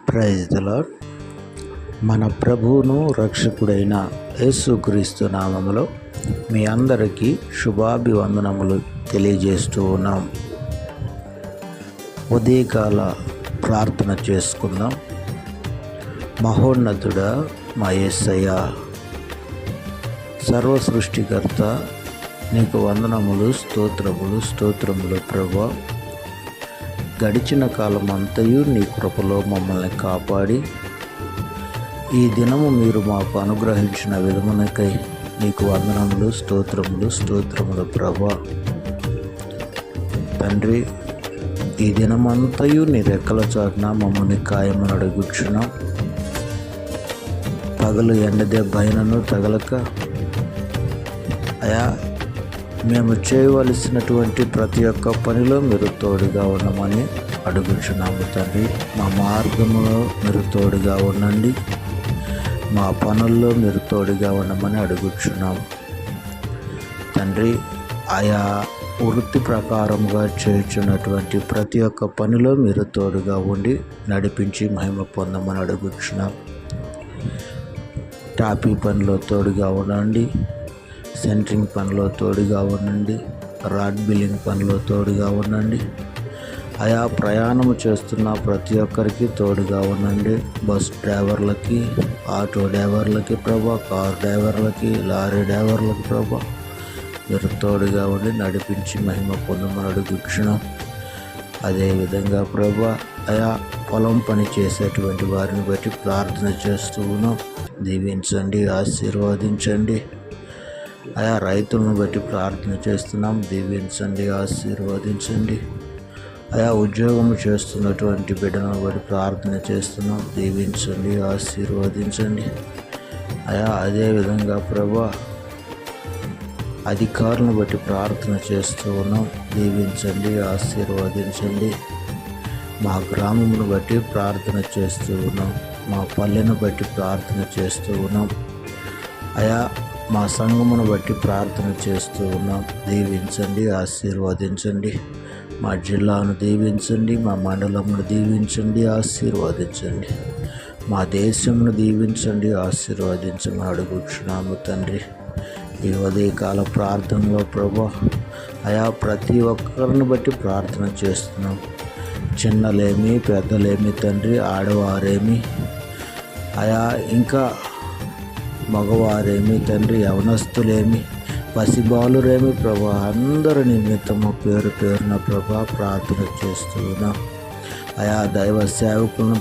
Praise the lord. మన ప్రభువును రక్షకుడైన యేసుక్రీస్తు నామములో మీ అందరికీ శుభాభివందనములు తెలియజేస్తూ ఉన్నాం. ఉదయకాల ప్రార్థన చేసుకుందాం. మహోన్నతుడా మా యేసయ్య, సర్వ సృష్టికర్త, నీకు వందనములు, స్తోత్రములు ప్రభువా. గడిచిన కాలం అంతయు నీ కృపలో మమ్మల్ని కాపాడి ఈ దినము మీరు మాకు అనుగ్రహించిన విధమునకై నీకు వందనములు, స్తోత్రములు ప్రభువా. తండ్రి, ఈ దినమంతయు నీ రెక్కల చాటున మమ్మల్ని కాయమని అడుగుచున్నాం. పగలు ఎండ దెబ్బైనను తగలక అయా, మేము చేయవలసినటువంటి ప్రతి ఒక్క పనిలో మీరు తోడుగా ఉండమని అడుగుచున్నాము తండ్రి. మా మార్గంలో మీరు తోడుగా ఉండండి, మా పనుల్లో మీరు తోడుగా ఉండమని అడుగుచున్నాము తండ్రి. ఆయా వృత్తి ప్రకారముగా చేయుచున్నటువంటి ప్రతి ఒక్క పనిలో మీరు తోడుగా ఉండి నడిపించి మహిమ పొందమని అడుగుచున్నాం. టాపీ పనిలో తోడుగా ఉండండి, సెంటరింగ్ పనిలో తోడుగా ఉండండి, రాడ్ బిల్లింగ్ పనిలో తోడుగా ఉండండి. ఆయా ప్రయాణం చేస్తున్న ప్రతి ఒక్కరికి తోడుగా ఉండండి. బస్ డ్రైవర్లకి, ఆటో డ్రైవర్లకి ప్రభా, కార్ డ్రైవర్లకి, లారీ డ్రైవర్లకి ప్రభా, మీరు తోడుగా ఉండి నడిపించి మహిమ పొందమని అడుగుచున్నాం. అదేవిధంగా ప్రభా, ఆయా పొలం పని చేసేటువంటి వారిని బట్టి ప్రార్థన చేస్తూ ఉన్నాం. దీవించండి, ఆశీర్వదించండి. ఆయా రైతులను బట్టి ప్రార్థన చేస్తున్నాం. దీవించండి, ఆశీర్వదించండి. ఆయా ఉద్యోగం చేస్తున్నటువంటి బిడ్డలను బట్టి ప్రార్థన చేస్తున్నాం. దీవించండి, ఆశీర్వదించండి. ఆయా అదేవిధంగా ప్రభా, అధికారులను బట్టి ప్రార్థన చేస్తూ ఉన్నాం. దీవించండి, ఆశీర్వదించండి. మా గ్రామమును బట్టి ప్రార్థన చేస్తూ ఉన్నాం. మా పల్లెను బట్టి ప్రార్థన చేస్తూ ఉన్నాం. ఆయా మా సంఘమును బట్టి ప్రార్థన చేస్తూ ఉన్నాం. దీవించండి, ఆశీర్వదించండి. మా జిల్లాను దీవించండి, మా మండలమును దీవించండి, ఆశీర్వదించండి. మా దేశమును దీవించండి, ఆశీర్వదించమని అడుగుచున్నాము తండ్రి. ఈ ఉదయకాల ప్రార్థనలో ప్రభా, ఆయా ప్రతి ఒక్కరిని బట్టి ప్రార్థన చేస్తున్నాం. చిన్నలేమి, పెద్దలేమి తండ్రి, ఆడవారేమి, ఆయా ఇంకా మగవారేమి తండ్రి, యవనస్తులేమి, పసిబాలురేమి ప్రభా, అందరి నిమిత్తము పేరున ప్రభా ప్రార్థన చేస్తున్నాం. ఆయా దైవ సేవకులను